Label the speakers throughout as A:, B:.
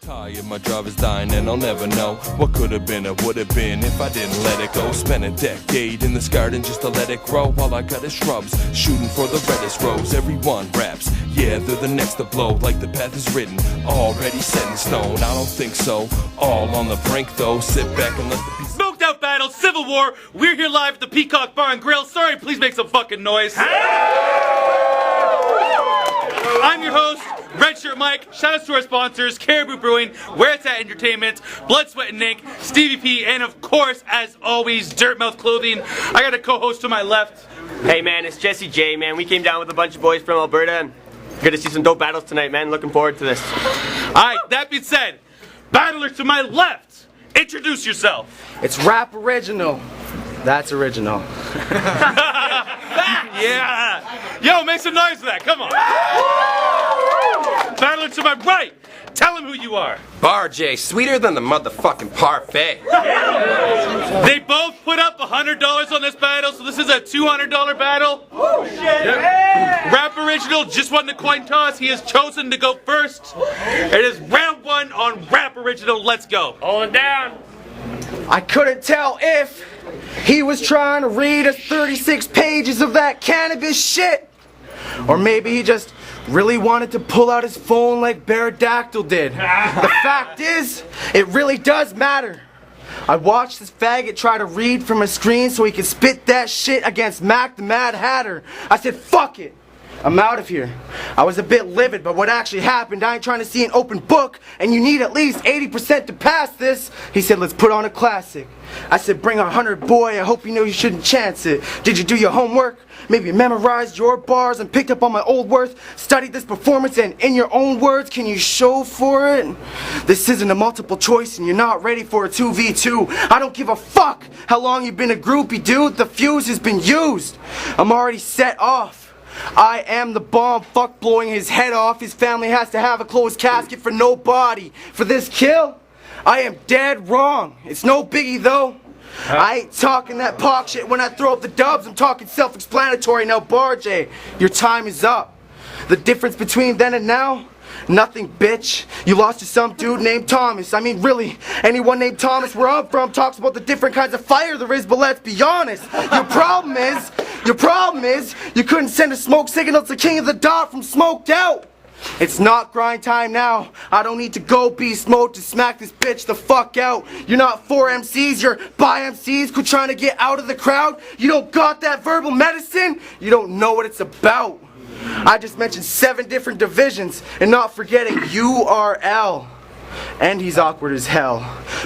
A: tired, my drive is dying and I'll never know what could have been or would have been if I didn't let it go. Spent a decade in this garden just to let it grow. All I got is shrubs, shooting for the reddest rose. Everyone raps, yeah, they're the next to blow. Like the path is written, already set in stone. I don't think so, all on the brink though. Sit back and let the beat.
B: Smoked out battle, Civil War. We're here live at the Peacock Bar and Grill. Sorry, please make some fucking noise. I'm your host, Red Shirt Mike. Shout out to our sponsors, Caribou Brewing, Where It's At Entertainment, Blood, Sweat and Ink, Stevie P, and of course, as always, Dirtmouth Clothing. I got a co-host to my left.
C: Hey man, it's Jesse J, man. We came down with a bunch of boys from Alberta and good to see some dope battles tonight, man. Looking forward to this.
B: Alright, that being said, battler to my left, introduce yourself.
D: It's RapOriginal. That's original.
B: Yeah! Yo, make some noise for that, come on! Battler to my right, tell him who you are.
E: Bar J, sweeter than the motherfucking parfait.
B: They both put up $100 on this battle, so this is a $200 battle. Oh shit! Yep. RapOriginal just won the coin toss. He has chosen to go first. It is round one on RapOriginal. Let's go.
C: Hold it down.
D: I couldn't tell if he was trying to read us 36 pages of that cannabis shit, or maybe he just really wanted to pull out his phone like Pterodactyl did. The fact is, it really does matter. I watched this faggot try to read from a screen so he could spit that shit against Mac the Mad Hatter. I said, fuck it. I'm out of here. I was a bit livid, but what actually happened, I ain't trying to see an open book, and you need at least 80% to pass this. He said, let's put on a classic. I said, bring 100, boy, I hope you know you shouldn't chance it. Did you do your homework? Maybe you memorized your bars and picked up on my old worth, studied this performance, and in your own words, can you show for it? This isn't a multiple choice and you're not ready for a 2v2. I don't give a fuck how long you've been a groupie, dude. The fuse has been used. I'm already set off. I am the bomb, fuck blowing his head off. His family has to have a closed casket for no body. For this kill, I am dead wrong. It's no biggie though. I ain't talking that pock shit when I throw up the dubs. I'm talking self-explanatory. Now Bar J, your time is up. The difference between then and now? Nothing, bitch. You lost to some dude named Thomas. I mean, really, anyone named Thomas where I'm from talks about the different kinds of fire there is, but let's be honest. Your problem is, you couldn't send a smoke signal to King of the Dot from Smoked Out. It's not grind time now. I don't need to go beast mode to smack this bitch the fuck out. You're not 4 MCs, you're by MCs. Quit trying to get out of the crowd. You don't got that verbal medicine. You don't know what it's about. I just mentioned 7 different divisions, and not forgetting URL. And he's awkward as hell.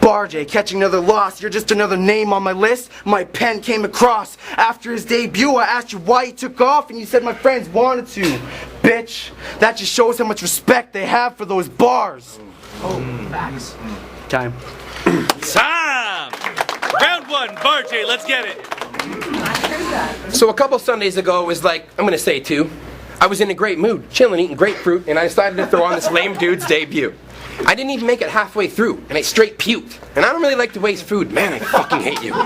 D: Bar J, catching another loss. You're just another name on my list. My pen came across. After his debut, I asked you why he took off, and you said my friends wanted to. Bitch, that just shows how much respect they have for those bars. Oh, facts. Time.
B: Round one, Bar J, let's get it.
E: So a couple Sundays ago, it was like, I'm gonna say 2. I was in a great mood, chilling, eating grapefruit, and I decided to throw on this lame dude's debut. I didn't even make it halfway through, and I straight puked. And I don't really like to waste food. Man, I fucking hate you. So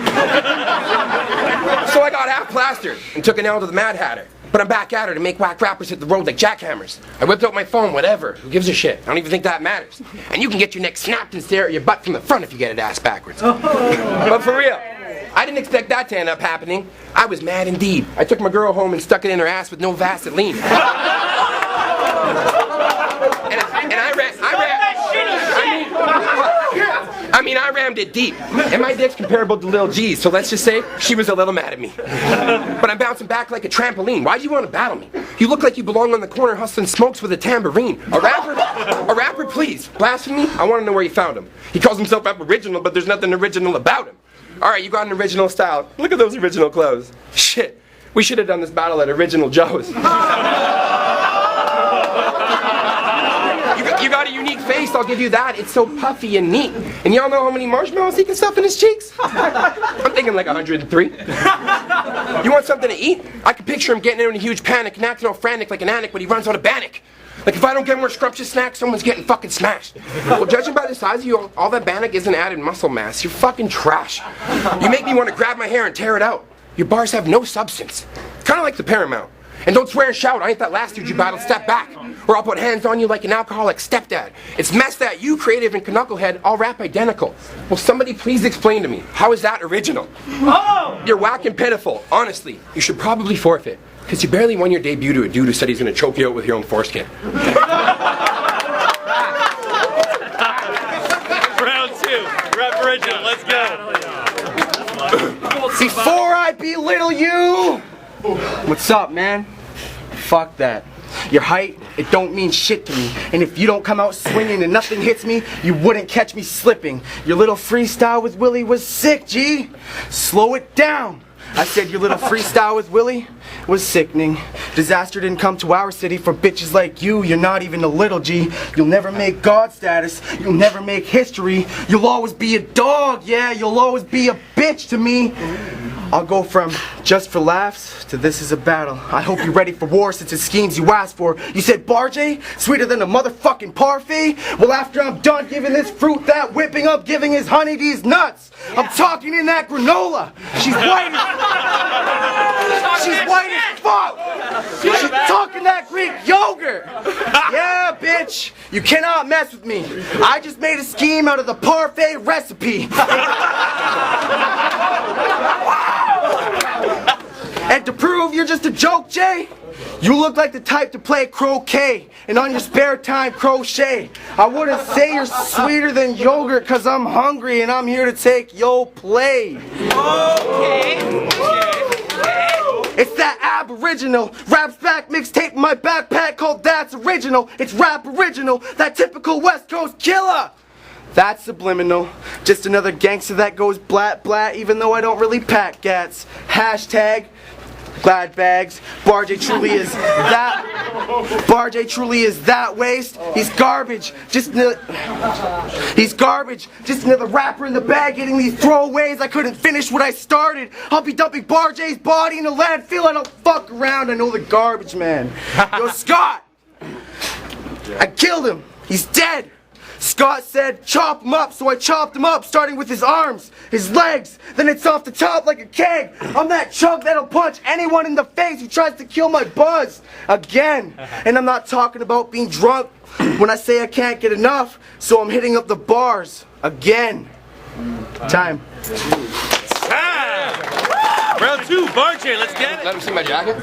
E: I got half plastered and took an L to the Mad Hatter. But I'm back at her to make whack rappers hit the road like jackhammers. I whipped out my phone, whatever. Who gives a shit? I don't even think that matters. And you can get your neck snapped and stare at your butt from the front if you get it ass backwards. But for real, I didn't expect that to end up happening. I was mad indeed. I took my girl home and stuck it in her ass with no Vaseline. I rammed it deep, and my dick's comparable to Lil G's, so let's just say she was a little mad at me. But I'm bouncing back like a trampoline. Why do you want to battle me? You look like you belong on the corner hustling smokes with a tambourine. A rapper, please. Blasphemy? I want to know where you found him. He calls himself RapOriginal, but there's nothing original about him. Alright, you got an original style. Look at those original clothes. Shit, we should have done this battle at Original Joe's. You got a unique face, I'll give you that. It's so puffy and neat. And y'all know how many marshmallows he can stuff in his cheeks? I'm thinking like 103. You want something to eat? I can picture him getting in a huge panic and acting all frantic like an addict when he runs out of bannock. Like if I don't get more scrumptious snacks, someone's getting fucking smashed. Well, judging by the size of you, all that bannock isn't added muscle mass. You're fucking trash. You make me want to grab my hair and tear it out. Your bars have no substance. Kind of like the Paramount. And don't swear and shout, I ain't that last dude you battled, step back. or I'll put hands on you like an alcoholic stepdad. It's messed that you, creative and knucklehead, all rap identical. Will somebody please explain to me, how is that original? Oh! You're whack and pitiful. Honestly, you should probably forfeit, because you barely won your debut to a dude who said he's going to choke you out with your own foreskin.
B: Round 2, RapOriginal, let's go.
D: Before I belittle you, what's up, man? Fuck that. Your height, it don't mean shit to me. And if you don't come out swinging and nothing hits me, you wouldn't catch me slipping. Your little freestyle with Willie was sick, G. Slow it down. I said your little freestyle with Willie was sickening. Disaster didn't come to our city for bitches like you. You're not even a little G. You'll never make God status. You'll never make history. You'll always be a dog, yeah. You'll always be a bitch to me. I'll go from just for laughs to this is a battle. I hope you're ready for war since it's schemes you asked for. You said Barjay, sweeter than a motherfucking parfait? Well, after I'm done giving this fruit that whipping up, giving his honey these nuts, I'm talking in that granola. She's white as fuck. She's talking that Greek yogurt. Yeah, bitch, you cannot mess with me. I just made a scheme out of the parfait recipe. And to prove you're just a joke, Jay, you look like the type to play croquet and on your spare time crochet. I wouldn't say you're sweeter than yogurt cause I'm hungry and I'm here to take your play. Okay. It's that Aboriginal Raps Back mixtape in my backpack called That's Original. It's RapOriginal, that typical West Coast killer. That's subliminal. Just another gangster that goes blat blat even though I don't really pack gats. Hashtag glad bags. Barjay truly is that waste. He's garbage. He's garbage. Just another rapper in the bag getting these throwaways. I couldn't finish what I started. I'll be dumping Barjay's body in a landfill. I don't fuck around. I know the garbage man. Yo, Scott! I killed him. He's dead. Scott said, chop him up, so I chopped him up, starting with his arms, his legs, then it's off the top like a keg. I'm that chug that'll punch anyone in the face who tries to kill my buzz. Again. And I'm not talking about being drunk when I say I can't get enough, so I'm hitting up the bars. Again. Time.
B: Round 2, Barjay, let's get it.
E: Let him see my jacket.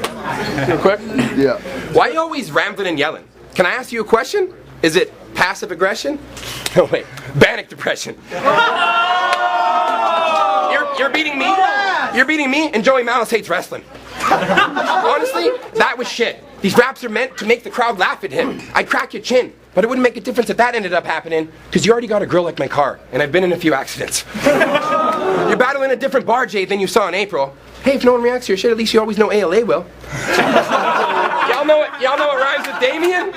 E: Real quick. Yeah. Why are you always rambling and yelling? Can I ask you a question? Is it passive aggression? No, wait. Manic depression. You're beating me? You're beating me and Joey Malice hates wrestling. Honestly, that was shit. These raps are meant to make the crowd laugh at him. I'd crack your chin, but it wouldn't make a difference if that ended up happening, because you already got a girl like my car, and I've been in a few accidents. You're battling a different Barjay than you saw in April. Hey, if no one reacts to your shit, at least you always know ALA will. Y'all know what rhymes with Damien?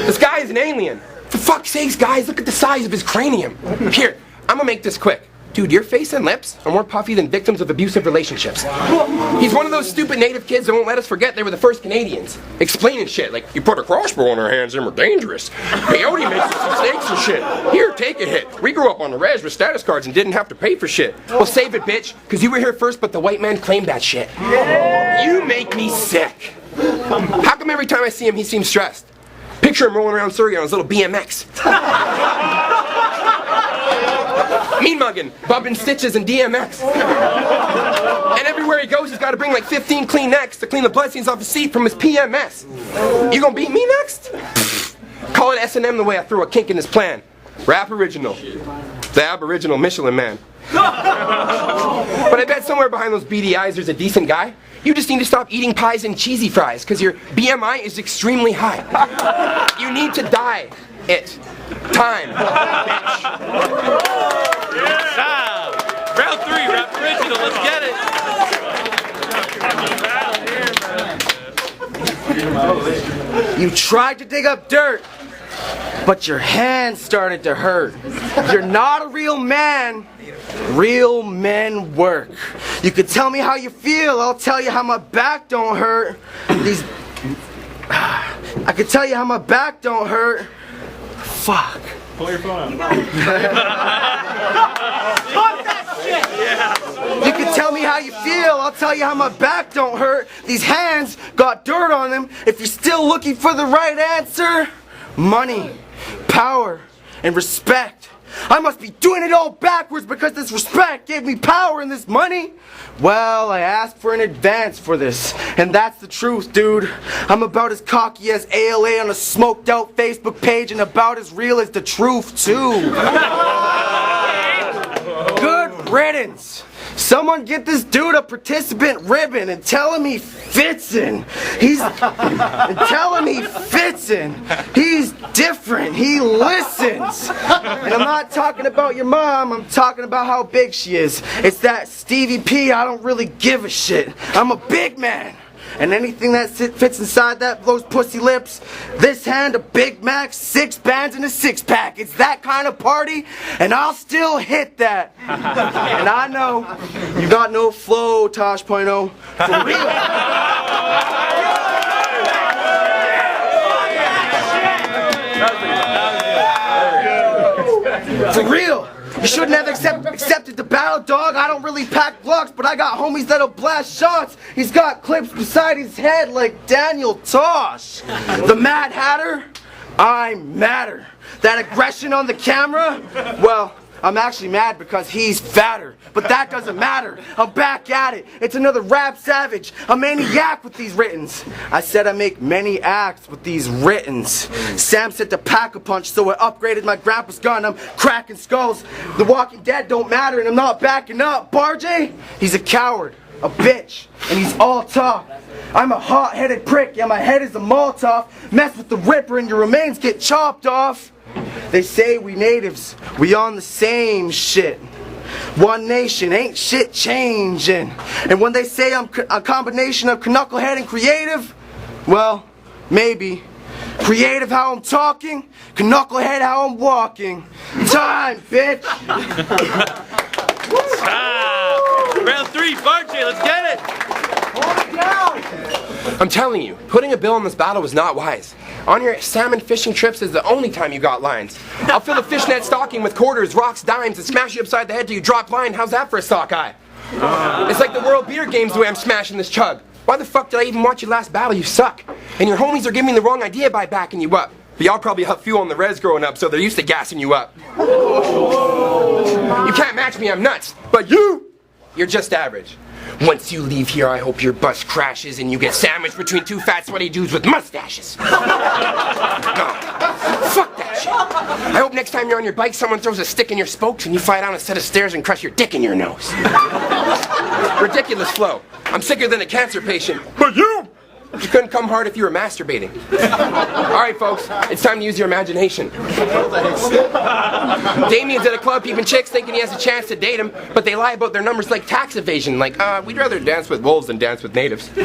E: This guy is an alien. For fuck's sakes, guys, look at the size of his cranium. Here, I'm gonna make this quick. Dude, your face and lips are more puffy than victims of abusive relationships. He's one of those stupid native kids that won't let us forget they were the first Canadians. Explaining shit like, you put a crossbow in our hands and we're dangerous. Peyote makes us some snakes and shit. Here, take a hit. We grew up on the res with status cards and didn't have to pay for shit. Well, save it, bitch, because you were here first, but the white man claimed that shit. You make me sick. How come every time I see him, he seems stressed? Picture him rolling around Surrey on his little BMX. Mean mugging, bumping stitches and DMX. And everywhere he goes, he's got to bring like 15 Kleenex to clean the bloodstains off his seat from his PMS. You gonna beat me next? Call it S&M the way I threw a kink in his plan. RapOriginal, the Aboriginal Michelin man. But I bet somewhere behind those beady eyes there's a decent guy. You just need to stop eating pies and cheesy fries, because your BMI is extremely high. You need to die it. Time, bitch.
B: Time. Round 3, RapOriginal, let's get it.
D: You tried to dig up dirt, but your hands started to hurt. You're not a real man. Real men work. You could tell me how you feel, I'll tell you how my back don't hurt. I could tell you how my back don't hurt. Fuck.
F: Pull your phone out.
D: Put that You can tell me how you feel, I'll tell you how my back don't hurt. These hands got dirt on them. If you're still looking for the right answer, money, power, and respect. I must be doing it all backwards because this respect gave me power and this money. Well, I asked for an advance for this, and that's the truth, dude. I'm about as cocky as ALA on a smoked out Facebook page and about as real as the truth, too. Good riddance. Someone get this dude a participant ribbon and tell him he fits in. He's different. He listens. And I'm not talking about your mom. I'm talking about how big she is. It's that Stevie P. I don't really give a shit. I'm a big man. And anything that fits inside those pussy lips, this hand, a Big Mac, 6 bands, and a 6-pack. It's that kind of party, and I'll still hit that. And I know you got no flow, Tosh.0. For real. For real. You shouldn't have accepted the battle, dog. I don't really pack blocks, but I got homies that'll blast shots. He's got clips beside his head like Daniel Tosh. The Mad Hatter, I'm madder. That aggression on the camera, well, I'm actually mad because he's fatter. But that doesn't matter. I'm back at it. It's another rap savage. A maniac with these writtens. I said I make many acts with these writtens. Sam said to pack a punch, so I upgraded my grandpa's gun. I'm cracking skulls. The Walking Dead don't matter, and I'm not backing up. Barjay, he's a coward, a bitch, and he's all talk. I'm a hot-headed prick. Yeah, my head is a Molotov. Mess with the Ripper, and your remains get chopped off. They say we natives, we on the same shit. One nation, ain't shit changing. And when they say I'm a combination of knucklehead and creative, well, maybe. Creative how I'm talking, knucklehead how I'm walking. Time, bitch!
B: Round 3, Barjay, let's get it!
D: Hold it down!
E: I'm telling you, putting a bill in this battle was not wise. On your salmon fishing trips is the only time you got lines. I'll fill a fishnet stocking with quarters, rocks, dimes, and smash you upside the head till you drop line. How's that for a sockeye? It's like the World Beer Games the way I'm smashing this chug. Why the fuck did I even watch your last battle? You suck. And your homies are giving me the wrong idea by backing you up. But y'all probably have fuel on the res growing up, so they're used to gassing you up. You can't match me, I'm nuts. But you're just average. Once you leave here, I hope your bus crashes and you get sandwiched between 2 fat sweaty dudes with mustaches. No. Fuck that shit. I hope next time you're on your bike, someone throws a stick in your spokes and you fly down a set of stairs and crush your dick in your nose. Ridiculous flow. I'm sicker than a cancer patient. But you couldn't come hard if you were masturbating. Alright folks, it's time to use your imagination. Damien's at a club peeping chicks thinking he has a chance to date them, but they lie about their numbers like tax evasion, like, we'd rather dance with wolves than dance with natives. Me?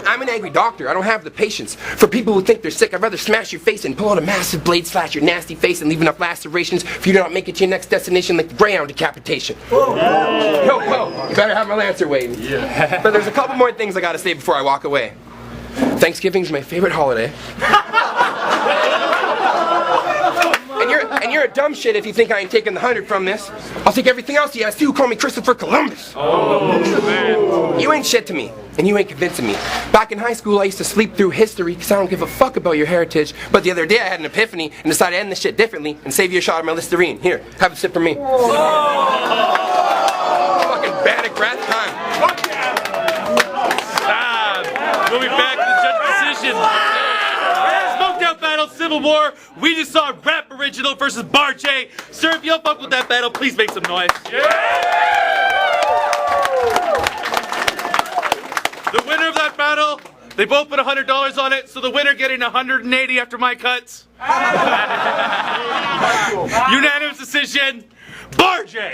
E: I'm an angry doctor. I don't have the patience. For people who think they're sick, I'd rather smash your face and pull out a massive blade, slash your nasty face, and leave enough lacerations for you to not make it to your next destination like the Greyhound decapitation. Yo, you better have my Lancer waiting. Yeah. But there's a couple more things I gotta say before I walk away. Thanksgiving's my favorite holiday. And you're a dumb shit if you think I ain't taking the 100 from this. I'll take everything else he has too. Call me Christopher Columbus. Oh, man. You ain't shit to me, and you ain't convincing me. Back in high school, I used to sleep through history because I don't give a fuck about your heritage. But the other day, I had an epiphany and decided to end this shit differently and save you a shot of my Listerine. Here, have a sip from me. Fucking bandit breath time.
B: We'll be back to the judge's decision. Smoked out battle, Civil War. We just saw RapOriginal versus Barjay. Sir, if y'all fuck with that battle, please make some noise. The winner of that battle, they both put $100 on it, so the winner getting $180 after my cuts. Unanimous decision, Barjay.